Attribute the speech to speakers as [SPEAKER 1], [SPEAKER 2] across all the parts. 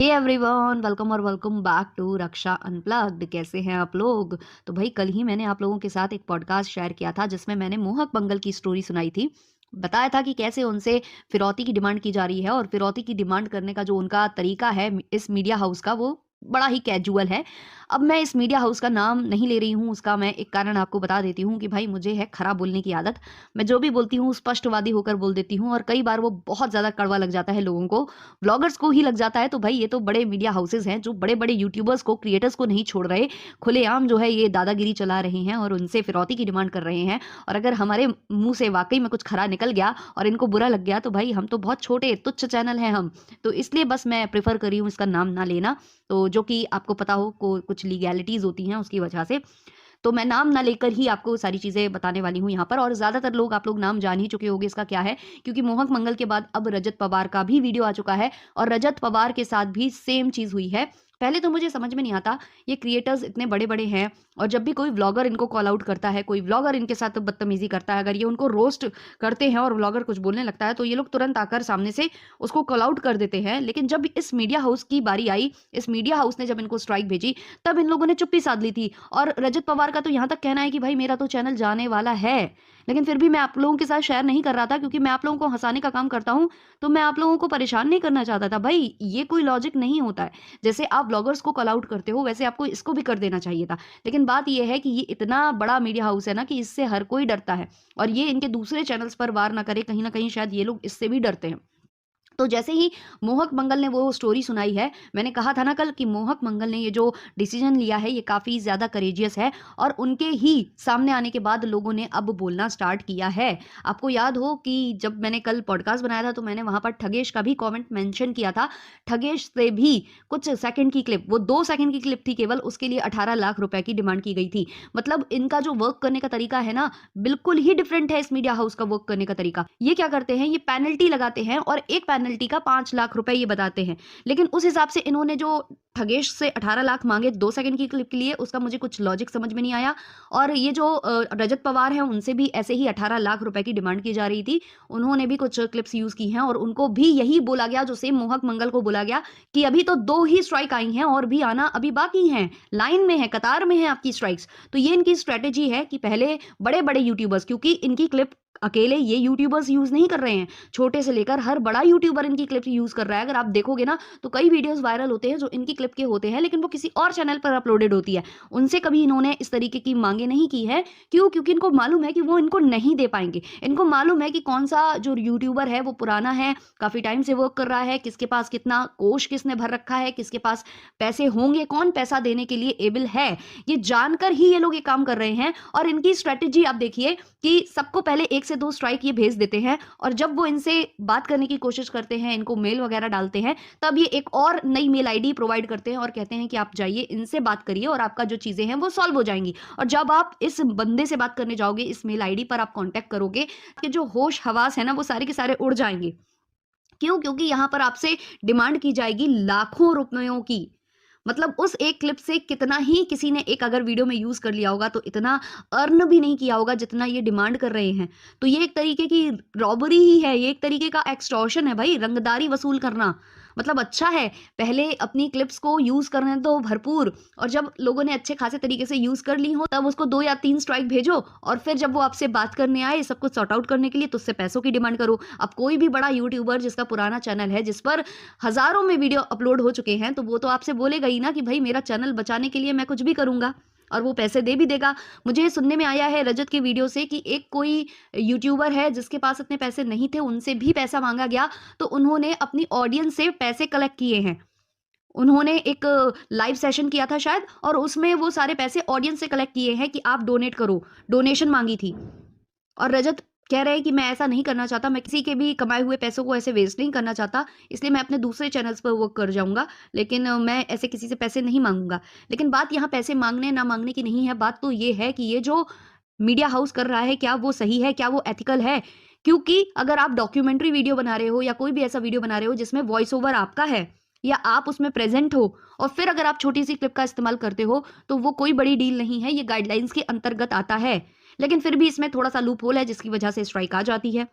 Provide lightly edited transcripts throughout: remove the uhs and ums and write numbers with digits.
[SPEAKER 1] Hey everyone, welcome back to Raksha unplugged. कैसे हैं आप लोग? तो भाई कल ही मैंने आप लोगों के साथ एक पॉडकास्ट शेयर किया था जिसमें मैंने मोहक मंगल की स्टोरी सुनाई थी। बताया था कि कैसे उनसे फिरौती की डिमांड की जा रही है और फिरौती की डिमांड करने का जो उनका तरीका है इस मीडिया हाउस का, वो बड़ा ही कैजुअल है। अब मैं इस मीडिया हाउस का नाम नहीं ले रही हूँ, उसका मैं एक कारण आपको बता देती हूँ कि भाई मुझे है खराब बोलने की आदत। मैं जो भी बोलती हूँ स्पष्टवादी होकर बोल देती हूँ और कई बार वो बहुत ज़्यादा कड़वा लग जाता है लोगों को, ब्लॉगर्स को ही लग जाता है। तो भाई ये तो बड़े मीडिया हाउसेस हैं जो बड़े-बड़े यूट्यूबर्स को, क्रिएटर्स को नहीं छोड़ रहे। खुलेआम जो है ये दादागिरी चला रहे हैं और उनसे फिरौती की डिमांड कर रहे हैं। और अगर हमारे मुँह से वाक़ई में कुछ खरा निकल गया और इनको बुरा लग गया तो भाई हम तो बहुत छोटे तुच्छ चैनल हैं हम। तो इसलिए बस मैं प्रेफ़र कर रही हूँ इसका नाम ना लेना। तो जो कि आपको पता हो को कुछ लीगैलिटीज़ होती हैं उसकी वजह से। तो मैं नाम ना लेकर ही आपको सारी चीज़ें बताने वाली हूँ यहाँ पर, और ज़्यादातर लोग आप लोग नाम जान ही चुके होंगे इसका क्या है, क्योंकि मोहक मंगल के बाद अब रजत पवार का भी वीडियो आ चुका है और रजत पवार के साथ भी सेम चीज़ हुई है। पहले तो मुझे समझ में नहीं आता, ये क्रिएटर्स इतने बड़े-बड़े हैं और जब भी कोई व्लॉगर इनको कॉल आउट करता है, कोई व्लॉगर इनके साथ बदतमीज़ी करता है, अगर ये उनको रोस्ट करते हैं और व्लॉगर कुछ बोलने लगता है, तो ये लोग तुरंत आकर सामने से उसको कॉल आउट कर देते हैं। लेकिन जब इस मीडिया हाउस की बारी आई, इस मीडिया हाउस ने जब इनको स्ट्राइक भेजी, तब इन लोगों ने चुप्पी साध ली थी। और रजत पवार का तो यहाँ तक कहना है कि भाई मेरा तो चैनल जाने वाला है, लेकिन फिर भी मैं आप लोगों के साथ शेयर नहीं कर रहा था क्योंकि मैं आप लोगों को हँसाने का काम करता हूँ, तो मैं आप लोगों को परेशान नहीं करना चाहता था। भाई ये कोई लॉजिक नहीं होता है। जैसे आप ब्लॉगर्स को कॉल आउट करते हो, वैसे आपको इसको भी कर देना चाहिए था। लेकिन बात ये है कि ये इतना बड़ा मीडिया हाउस है ना कि इससे हर कोई डरता है और ये इनके दूसरे चैनल्स पर वार ना करे, कहीं न कहीं शायद ये लोग इससे भी डरते हैं। तो जैसे ही मोहक मंगल ने वो स्टोरी सुनाई है, मैंने कहा था ना कल कि मोहक मंगल ने ये जो डिसीजन लिया है ये काफ़ी ज़्यादा करेजियस है और उनके ही सामने आने के बाद लोगों ने अब बोलना स्टार्ट किया है। आपको याद हो कि जब मैंने कल पॉडकास्ट बनाया था तो मैंने वहाँ पर ठगेश का भी कमेंट मेंशन किया था। ठगेश से भी कुछ सेकंड की क्लिप, वो 2 सेकंड की क्लिप थी केवल, उसके लिए 18 लाख रुपए की डिमांड की गई थी। मतलब इनका जो वर्क करने का तरीका है ना, बिल्कुल ही डिफरेंट है इस मीडिया हाउस का वर्क करने का तरीका। ये क्या करते हैं, ये पेनल्टी लगाते हैं और एक पेनल्टी का 5 लाख रुपए ये बताते हैं। लेकिन उस हिसाब से इन्होंने जो ठगेश से 18 लाख माँगे 2 सेकंड की क्लिप के लिए, उसका मुझे कुछ लॉजिक समझ में नहीं आया। और ये जो रजत पवार हैं, उनसे भी ऐसे ही 18 लाख रुपए की डिमांड की जा रही थी। उन्होंने भी कुछ क्लिप्स यूज़ की हैं और उनको भी यही बोला गया जो सेम मोहक मंगल को बोला गया कि अभी तो 2 ही स्ट्राइक आई हैं और भी आना अभी बाकी हैं, लाइन में है, कतार में है आपकी स्ट्राइक्स। तो ये इनकी स्ट्रैटेजी है कि पहले बड़े-बड़े यूट्यूबर्स, क्योंकि इनकी क्लिप अकेले ये यूट्यूबर्स यूज़ नहीं कर रहे हैं, छोटे से लेकर हर बड़ा यूट्यूबर इनकी क्लिप यूज़ कर रहा है। अगर आप देखोगे ना तो कई वीडियोज़ वायरल होते हैं जो इनकी क्लिप के होते हैं, लेकिन वो किसी और चैनल पर अपलोडेड होती है। उनसे कभी इन्होंने इस तरीके की माँगें नहीं की हैं। क्यों? क्योंकि इनको मालूम है कि वो इनको नहीं दे पाएँगे। इनको मालूम है कि कौन-सा जो यूट्यूबर है वो पुराना है, काफ़ी टाइम से वर्क कर रहा है, किसके पास कितना कोष किसने भर रखा है, किसके पास पैसे होंगे, कौन पैसा देने के लिए एबल है। ये जानकर ही ये लोग ये काम कर रहे हैं और इनकी स्ट्रैटेजी आप देखिए कि सबको पहले 1 से 2 स्ट्राइक ये भेज देते हैं और जब वो इनसे बात करने की कोशिश करते हैं, इनको मेल वगैरह डालते हैं, तब ये एक और नई मेल आईडी प्रोवाइड करते हैं और कहते हैं कि आप जाइए, इनसे बात करिए और आपका जो चीज़ें हैं वो सॉल्व हो जाएँगी। और जब आप इस बंदे से बात करने जाओगे, इस मेल आईडी पर आप कॉन्टैक्ट करोगे, कि जो होश-हवास है ना वो सारे के सारे उड़ जाएँगे। क्यों? क्योंकि यहाँ पर आपसे डिमांड की जाएगी लाखों रुपयों की। मतलब उस एक क्लिप से कितना ही किसी ने एक अगर वीडियो में यूज़ कर लिया होगा तो इतना अर्न भी नहीं किया होगा जितना ये डिमांड कर रहे हैं। तो ये एक तरीके की रॉबरी ही है, ये एक तरीके का एक्सटॉर्शन है भाई, रंगदारी वसूल करना। मतलब अच्छा है, पहले अपनी क्लिप्स को यूज़ करने दो भरपूर और जब लोगों ने अच्छे खासे तरीके से यूज़ कर ली हो तब उसको 2 या 3 स्ट्राइक भेजो और फिर जब वो आपसे बात करने आए सब कुछ सॉर्ट आउट करने के लिए तो उससे पैसों की डिमांड करो। अब कोई भी बड़ा यूट्यूबर जिसका पुराना चैनल है, जिस पर हज़ारों में वीडियो अपलोड हो चुके हैं, तो वो तो आपसे बोलेगा ही ना कि भई मेरा चैनल बचाने के लिए मैं कुछ भी करूँगा और वो पैसे दे भी देगा। मुझे ये सुनने में आया है रजत के वीडियो से कि एक कोई यूट्यूबर है जिसके पास इतने पैसे नहीं थे, उनसे भी पैसा माँगा गया, तो उन्होंने अपनी ऑडियंस से पैसे कलेक्ट किए हैं। उन्होंने एक लाइव सेशन किया था शायद और उसमें वो सारे पैसे ऑडियंस से कलेक्ट किए हैं कि आप डोनेट करो, डोनेशन माँगी थी। और रजत कह रहे हैं कि मैं ऐसा नहीं करना चाहता, मैं किसी के भी कमाए हुए पैसों को ऐसे वेस्ट नहीं करना चाहता, इसलिए मैं अपने दूसरे चैनल्स पर वर्क कर जाऊँगा, लेकिन मैं ऐसे किसी से पैसे नहीं माँगूँगा। लेकिन बात यहाँ पैसे माँगने ना माँगने की नहीं है, बात तो ये है कि ये जो मीडिया हाउस कर रहा है, क्या वो सही है? क्या वो एथिकल है? क्योंकि अगर आप डॉक्यूमेंट्री वीडियो बना रहे हो या कोई भी ऐसा वीडियो बना रहे हो जिसमें वॉइस ओवर आपका है या आप उसमें प्रेज़ेंट हो और फिर अगर आप छोटी-सी क्लिप का इस्तेमाल करते हो, तो वो कोई बड़ी डील नहीं है, ये गाइडलाइंस के अंतर्गत आता है। लेकिन फिर भी इसमें थोड़ा-सा लूप होल है जिसकी वजह से स्ट्राइक आ जाती है।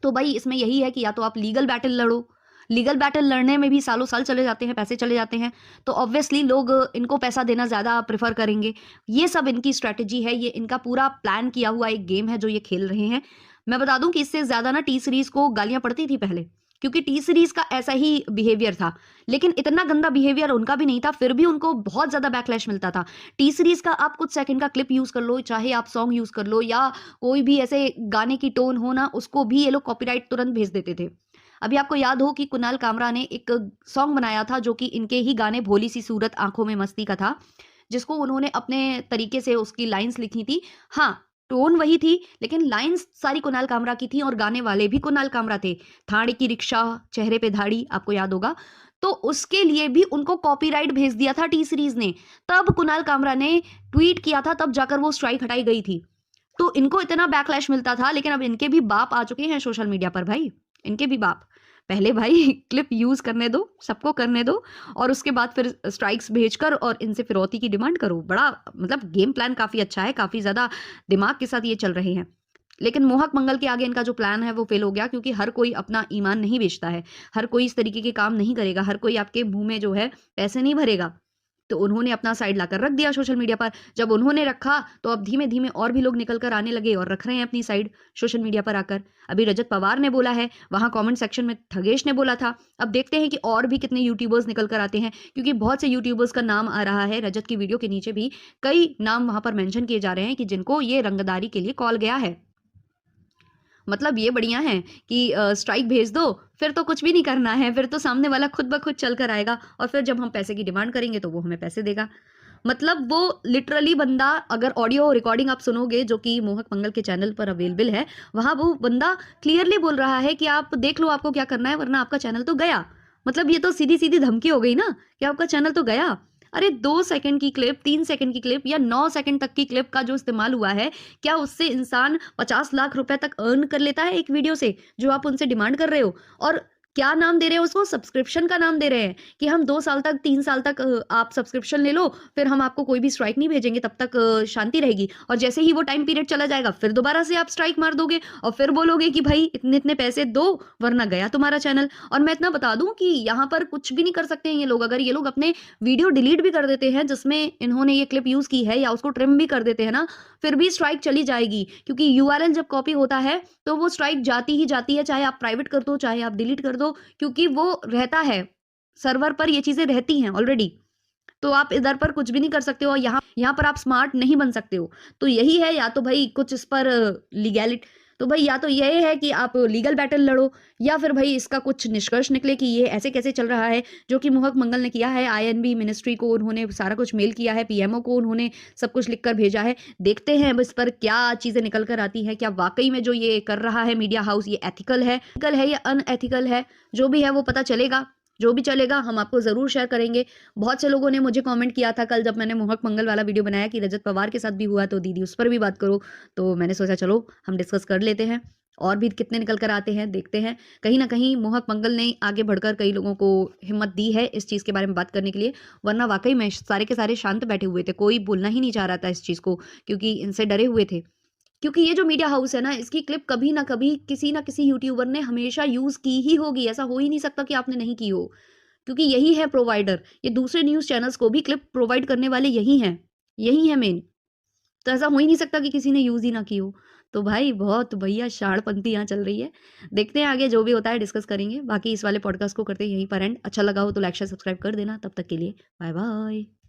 [SPEAKER 1] तो भाई इसमें यही है कि या तो आप लीगल बैटल लड़ो, लीगल बैटल लड़ने में भी सालों साल चले जाते हैं, पैसे चले जाते हैं, तो ऑब्वियसली लोग इनको पैसा देना ज़्यादा प्रेफर करेंगे। ये सब इनकी स्ट्रैटेजी है, ये इनका पूरा प्लान किया हुआ एक गेम है जो ये खेल रहे हैं। मैं बता दूं कि इससे ज़्यादा ना टी सीरीज़ को गालियां पड़ती थी पहले, क्योंकि टी सीरीज़ का ऐसा ही बिहेवियर था, लेकिन इतना गंदा बिहेवियर उनका भी नहीं था, फिर भी उनको बहुत ज़्यादा बैकलैश मिलता था। टी सीरीज़ का आप कुछ सेकंड का क्लिप यूज़ कर लो, चाहे आप सॉन्ग यूज़ कर लो या कोई भी ऐसे गाने की टोन हो ना, उसको भी ये लोग कॉपीराइट तुरंत भेज देते थे। अभी आपको याद हो कि कुणाल कामरा ने एक सॉन्ग बनाया था जो कि इनके ही गाने भोली सी सूरत आंखों में मस्ती का था, जिसको उन्होंने अपने तरीके से उसकी लाइन्स लिखी थी। हाँ, टोन वही थी, लेकिन लाइन्स सारी कुणाल कामरा की थी और गाने वाले भी कुणाल कामरा थे। थाने की रिक्शा, चेहरे पे दाढ़ी, आपको याद होगा। तो उसके लिए भी उनको कॉपीराइट भेज दिया था टी सीरीज ने। तब कुणाल कामरा ने ट्वीट किया था, तब जाकर वो स्ट्राइक हटाई गई थी। तो इनको इतना बैकलैश मिलता था, लेकिन अब इनके भी बाप आ चुके हैं सोशल मीडिया पर भाई, इनके भी बाप। पहले भाई क्लिप यूज़ करने दो, सबको करने दो, और उसके बाद फिर स्ट्राइक्स भेजकर और इनसे फिरौती की डिमांड करो। बड़ा मतलब गेम प्लान काफ़ी अच्छा है, काफ़ी ज़्यादा दिमाग के साथ ये चल रहे हैं। लेकिन मोहक मंगल के आगे इनका जो प्लान है वो फेल हो गया, क्योंकि हर कोई अपना ईमान नहीं बेचता है, हर कोई इस तरीके के काम नहीं करेगा, हर कोई आपके मुँह में जो है पैसे नहीं भरेगा। तो उन्होंने अपना साइड लाकर रख दिया सोशल मीडिया पर। जब उन्होंने रखा तो अब धीमे-धीमे और भी लोग निकल कर आने लगे और रख रहे हैं अपनी साइड सोशल मीडिया पर आकर। अभी रजत पवार ने बोला है, वहाँ कमेंट सेक्शन में थगेश ने बोला था। अब देखते हैं कि और भी कितने यूट्यूबर्स निकल कर आते हैं, क्योंकि बहुत से यूट्यूबर्स का नाम आ रहा है। रजत की वीडियो के नीचे भी कई नाम वहाँ पर मेंशन किए जा रहे हैं कि जिनको ये रंगदारी के लिए कॉल गया है। मतलब ये बढ़िया है कि स्ट्राइक भेज दो, फिर तो कुछ भी नहीं करना है, फिर तो सामने वाला खुद ब खुद चल कर आएगा और फिर जब हम पैसे की डिमांड करेंगे तो वो हमें पैसे देगा। मतलब वो लिटरली बंदा, अगर ऑडियो रिकॉर्डिंग आप सुनोगे जो कि मोहक मंगल के चैनल पर अवेलेबल है, वहाँ वो बंदा क्लियरली बोल रहा है कि आप देख लो आपको क्या करना है, वरना आपका चैनल तो गया। मतलब ये तो सीधी-सीधी धमकी हो गई ना कि आपका चैनल तो गया। अरे 2 सेकंड की क्लिप, 3 सेकंड की क्लिप या 9 सेकंड तक की क्लिप का जो इस्तेमाल हुआ है, क्या उससे इंसान 50 लाख रुपए तक अर्न कर लेता है एक वीडियो से, जो आप उनसे डिमांड कर रहे हो? और क्या नाम दे रहे हो उसको? सब्सक्रिप्शन का नाम दे रहे हैं कि हम 2 साल तक, 3 साल तक आप सब्सक्रिप्शन ले लो, फिर हम आपको कोई भी स्ट्राइक नहीं भेजेंगे, तब तक शांति रहेगी। और जैसे ही वो टाइम पीरियड चला जाएगा, फिर दोबारा से आप स्ट्राइक मार दोगे और फिर बोलोगे कि भाई इतने-इतने पैसे दो, वरना गया तुम्हारा चैनल। और मैं इतना बता दूँ कि यहाँ पर कुछ भी नहीं कर सकते हैं ये लोग। अगर ये लोग अपने वीडियो डिलीट भी कर देते हैं जिसमें इन्होंने ये क्लिप यूज़ की है, या उसको ट्रिम भी कर देते हैं ना, फिर भी स्ट्राइक चली जाएगी, क्योंकि यूआरएल जब कॉपी होता है, तो वो स्ट्राइक जाती ही जाती है, चाहे आप प्राइवेट कर दो, चाहे आप डिलीट कर दो, क्योंकि वो रहता है, सर्वर पर ये चीज़ें रहती हैं ऑलरेडी। तो आप इधर पर कुछ भी नहीं कर सकते हो और यहाँ यहाँ पर आप स्मार्ट नहीं बन सकते हो। तो यही है, या तो भई कुछ इस पर लीगैलिटी, तो भई या तो ये है कि आप लीगल बैटल लड़ो, या फिर भई इसका कुछ निष्कर्ष निकले कि ये ऐसे कैसे चल रहा है, जो कि मोहक मंगल ने किया है। आईएनबी मिनिस्ट्री को उन्होंने सारा कुछ मेल किया है, पीएमओ को उन्होंने सब कुछ लिख कर भेजा है। देखते हैं अब इस पर क्या चीज़ें निकल कर आती हैं, क्या वाक़ई में जो ये कर रहा है मीडिया हाउस ये एथिकल है या अनएथिकल है, जो भी है वो पता चलेगा। जो भी चलेगा हम आपको ज़रूर शेयर करेंगे। बहुत से लोगों ने मुझे कमेंट किया था कल जब मैंने मोहक मंगल वाला वीडियो बनाया कि रजत पवार के साथ भी हुआ, तो दीदी उस पर भी बात करो। तो मैंने सोचा चलो हम डिस्कस कर लेते हैं, और भी कितने निकल कर आते हैं देखते हैं। कहीं न कहीं मोहक मंगल ने आगे बढ़कर कई लोगों को हिम्मत दी है इस चीज़ के बारे में बात करने के लिए, वरना वाक़ई में सारे के सारे शांत बैठे हुए थे। कोई बोलना ही नहीं चाह रहा था इस चीज़ को, क्योंकि इनसे डरे हुए थे। क्योंकि ये जो मीडिया हाउस है ना, इसकी क्लिप कभी ना कभी किसी ना किसी यूट्यूबर ने हमेशा यूज़ की ही होगी। ऐसा हो ही नहीं सकता कि आपने नहीं की हो, क्योंकि यही है प्रोवाइडर। ये दूसरे न्यूज़ चैनल्स को भी क्लिप प्रोवाइड करने वाले यही हैं मेन। तो ऐसा हो ही नहीं सकता कि किसी ने यूज़ ही ना की हो। तो भाई बहुत भैया शाणपंती यहाँ चल रही है। देखते हैं आगे जो भी होता है डिस्कस करेंगे। बाकी इस वाले पॉडकास्ट को करते हैं यहीं पर एंड। अच्छा लगा हो तो लाइक शेयर सब्सक्राइब कर देना। तब तक के लिए बाय बाय।